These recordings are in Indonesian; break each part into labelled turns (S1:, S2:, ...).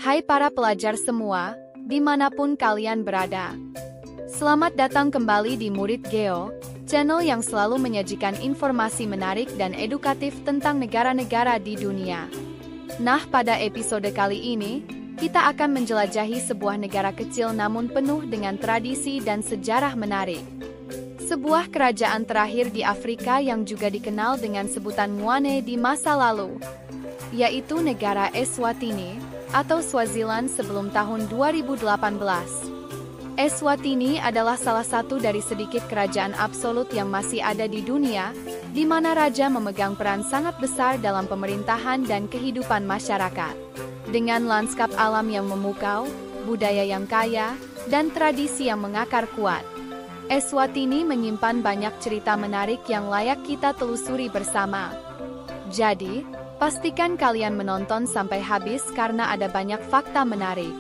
S1: Hai para pelajar semua, dimanapun kalian berada. Selamat datang kembali di Murid Geo, channel yang selalu menyajikan informasi menarik dan edukatif tentang negara-negara di dunia. Nah, pada episode kali ini, kita akan menjelajahi sebuah negara kecil namun penuh dengan tradisi dan sejarah menarik. Sebuah kerajaan terakhir di Afrika yang juga dikenal dengan sebutan Mwane di masa lalu, yaitu negara Eswatini atau Swaziland sebelum tahun 2018. Eswatini adalah salah satu dari sedikit kerajaan absolut yang masih ada di dunia, di mana raja memegang peran sangat besar dalam pemerintahan dan kehidupan masyarakat. Dengan lanskap alam yang memukau, budaya yang kaya, dan tradisi yang mengakar kuat, Eswatini menyimpan banyak cerita menarik yang layak kita telusuri bersama. Jadi, pastikan kalian menonton sampai habis karena ada banyak fakta menarik.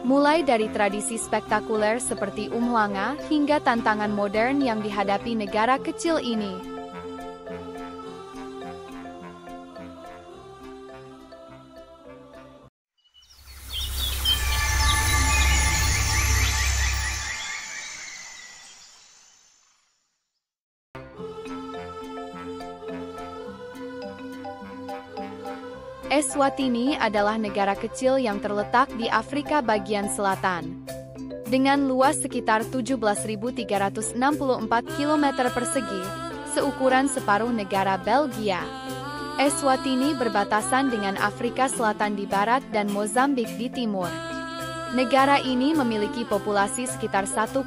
S1: Mulai dari tradisi spektakuler seperti Umhlanga hingga tantangan modern yang dihadapi negara kecil ini. Eswatini adalah negara kecil yang terletak di Afrika bagian selatan. Dengan luas sekitar 17.364 km persegi, seukuran separuh negara Belgia. Eswatini berbatasan dengan Afrika Selatan di barat dan Mozambik di timur. Negara ini memiliki populasi sekitar 1,2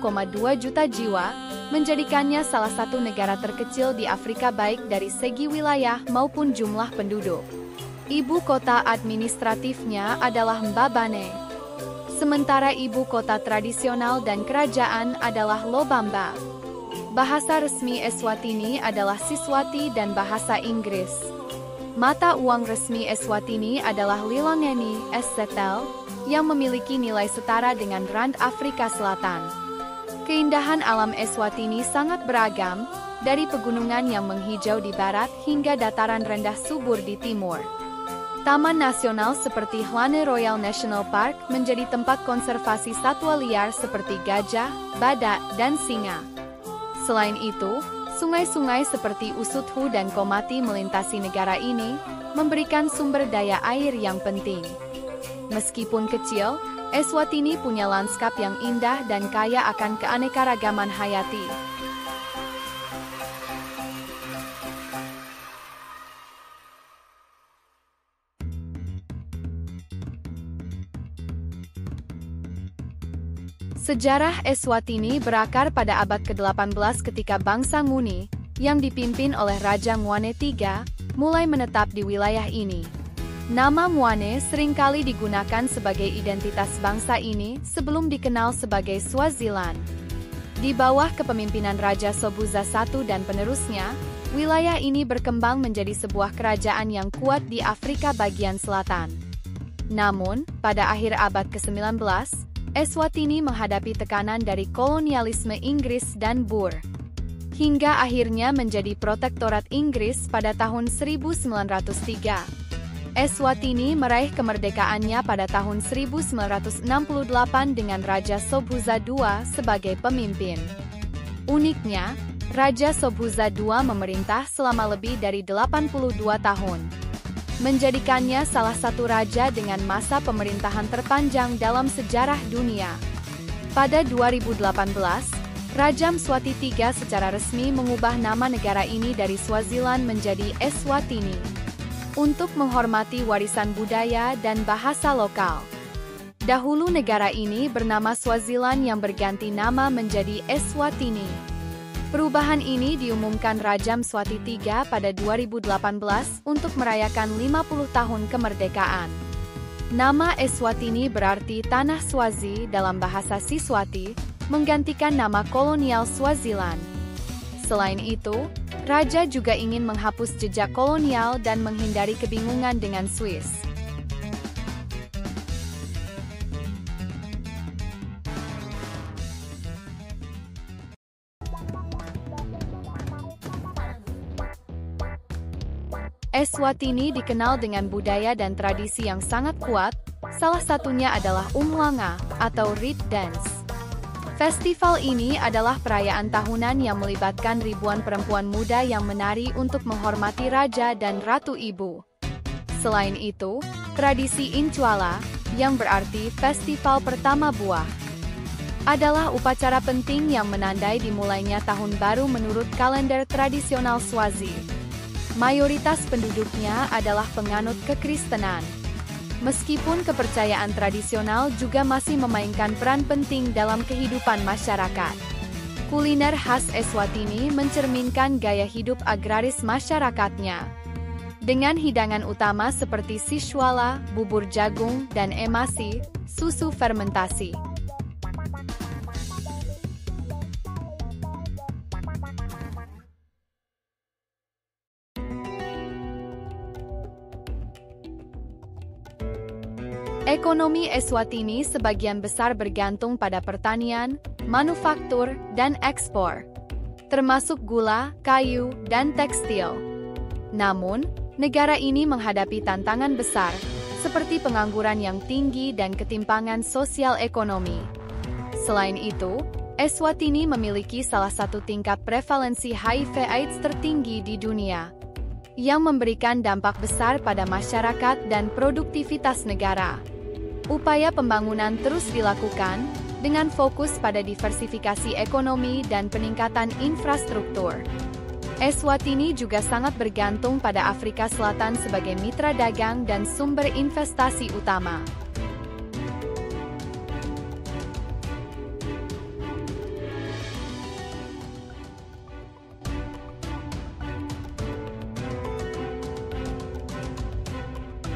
S1: juta jiwa, menjadikannya salah satu negara terkecil di Afrika baik dari segi wilayah maupun jumlah penduduk. Ibu kota administratifnya adalah Mbabane. Sementara ibu kota tradisional dan kerajaan adalah Lobamba. Bahasa resmi Eswatini adalah Siswati dan bahasa Inggris. Mata uang resmi Eswatini adalah Lilongeni Essetel, yang memiliki nilai setara dengan Rand Afrika Selatan. Keindahan alam Eswatini sangat beragam, dari pegunungan yang menghijau di barat hingga dataran rendah subur di timur. Taman nasional seperti Hwane Royal National Park menjadi tempat konservasi satwa liar seperti gajah, badak, dan singa. Selain itu, sungai-sungai seperti Usuthu dan Komati melintasi negara ini, memberikan sumber daya air yang penting. Meskipun kecil, Eswatini punya lanskap yang indah dan kaya akan keanekaragaman hayati. Sejarah Eswatini berakar pada abad ke-18 ketika bangsa Nguni, yang dipimpin oleh Raja Mwane III, mulai menetap di wilayah ini. Nama Mwane seringkali digunakan sebagai identitas bangsa ini sebelum dikenal sebagai Swaziland. Di bawah kepemimpinan Raja Sobhuza I dan penerusnya, wilayah ini berkembang menjadi sebuah kerajaan yang kuat di Afrika bagian selatan. Namun, pada akhir abad ke-19, Eswatini menghadapi tekanan dari kolonialisme Inggris dan Boer, hingga akhirnya menjadi protektorat Inggris pada tahun 1903. Eswatini meraih kemerdekaannya pada tahun 1968 dengan Raja Sobhuza II sebagai pemimpin. Uniknya, Raja Sobhuza II memerintah selama lebih dari 82 tahun, menjadikannya salah satu raja dengan masa pemerintahan terpanjang dalam sejarah dunia. Pada 2018, Raja Mswati III secara resmi mengubah nama negara ini dari Swaziland menjadi Eswatini, untuk menghormati warisan budaya dan bahasa lokal. Dahulu negara ini bernama Swaziland yang berganti nama menjadi Eswatini. Perubahan ini diumumkan Raja Mswati III pada 2018 untuk merayakan 50 tahun kemerdekaan. Nama Eswatini berarti Tanah Swazi dalam bahasa Siswati, menggantikan nama kolonial Swaziland. Selain itu, Raja juga ingin menghapus jejak kolonial dan menghindari kebingungan dengan Swiss. Eswatini dikenal dengan budaya dan tradisi yang sangat kuat, salah satunya adalah Umhlanga, atau Reed Dance. Festival ini adalah perayaan tahunan yang melibatkan ribuan perempuan muda yang menari untuk menghormati raja dan ratu ibu. Selain itu, tradisi Inchwala, yang berarti festival pertama buah, adalah upacara penting yang menandai dimulainya tahun baru menurut kalender tradisional Swazi. Mayoritas penduduknya adalah penganut kekristenan. Meskipun kepercayaan tradisional juga masih memainkan peran penting dalam kehidupan masyarakat. Kuliner khas Eswatini mencerminkan gaya hidup agraris masyarakatnya. Dengan hidangan utama seperti sishwala, bubur jagung, dan emasi, susu fermentasi. Ekonomi Eswatini sebagian besar bergantung pada pertanian, manufaktur, dan ekspor, termasuk gula, kayu, dan tekstil. Namun, negara ini menghadapi tantangan besar, seperti pengangguran yang tinggi dan ketimpangan sosial ekonomi. Selain itu, Eswatini memiliki salah satu tingkat prevalensi HIV/AIDS tertinggi di dunia, yang memberikan dampak besar pada masyarakat dan produktivitas negara. Upaya pembangunan terus dilakukan, dengan fokus pada diversifikasi ekonomi dan peningkatan infrastruktur. Eswatini juga sangat bergantung pada Afrika Selatan sebagai mitra dagang dan sumber investasi utama.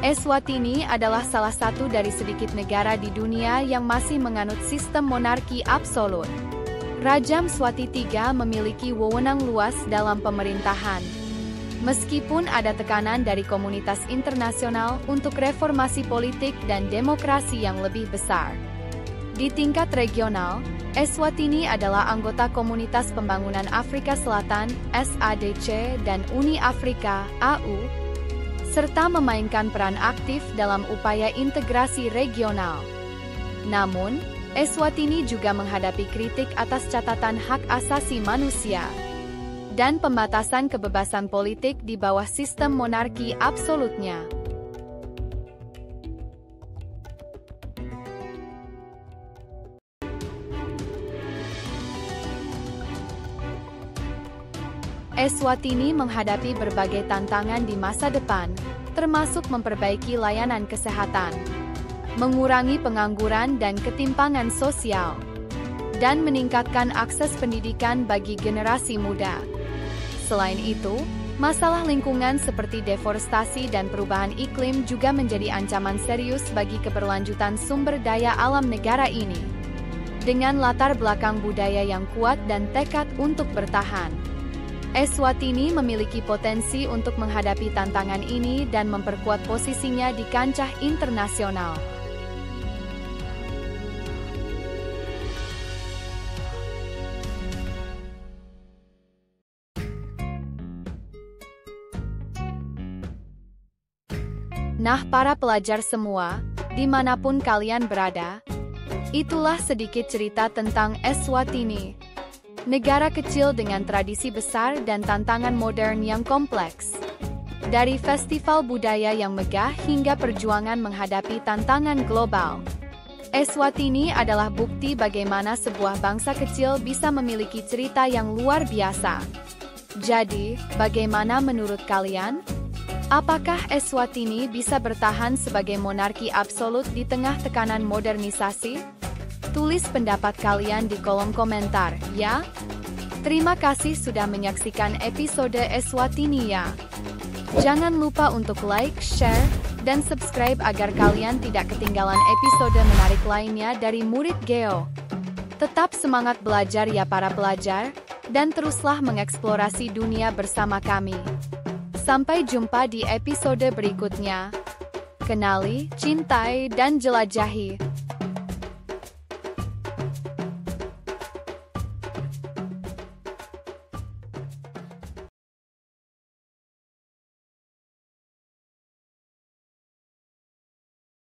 S1: Eswatini adalah salah satu dari sedikit negara di dunia yang masih menganut sistem monarki absolut. Raja Mswati III memiliki wewenang luas dalam pemerintahan. Meskipun ada tekanan dari komunitas internasional untuk reformasi politik dan demokrasi yang lebih besar. Di tingkat regional, Eswatini adalah anggota Komunitas Pembangunan Afrika Selatan (SADC) dan Uni Afrika (AU), serta memainkan peran aktif dalam upaya integrasi regional. Namun, Eswatini juga menghadapi kritik atas catatan hak asasi manusia dan pembatasan kebebasan politik di bawah sistem monarki absolutnya. Eswatini menghadapi berbagai tantangan di masa depan, termasuk memperbaiki layanan kesehatan, mengurangi pengangguran dan ketimpangan sosial, dan meningkatkan akses pendidikan bagi generasi muda. Selain itu, masalah lingkungan seperti deforestasi dan perubahan iklim juga menjadi ancaman serius bagi keberlanjutan sumber daya alam negara ini. Dengan latar belakang budaya yang kuat dan tekad untuk bertahan, Eswatini memiliki potensi untuk menghadapi tantangan ini dan memperkuat posisinya di kancah internasional. Nah, para pelajar semua, dimanapun kalian berada, itulah sedikit cerita tentang Eswatini. Negara kecil dengan tradisi besar dan tantangan modern yang kompleks. Dari festival budaya yang megah hingga perjuangan menghadapi tantangan global. Eswatini adalah bukti bagaimana sebuah bangsa kecil bisa memiliki cerita yang luar biasa. Jadi, bagaimana menurut kalian? Apakah Eswatini bisa bertahan sebagai monarki absolut di tengah tekanan modernisasi? Tulis pendapat kalian di kolom komentar, ya. Terima kasih sudah menyaksikan episode Eswatini ya. Jangan lupa untuk like, share, dan subscribe agar kalian tidak ketinggalan episode menarik lainnya dari Murid Geo. Tetap semangat belajar ya para pelajar, dan teruslah mengeksplorasi dunia bersama kami. Sampai jumpa di episode berikutnya. Kenali, cintai, dan jelajahi.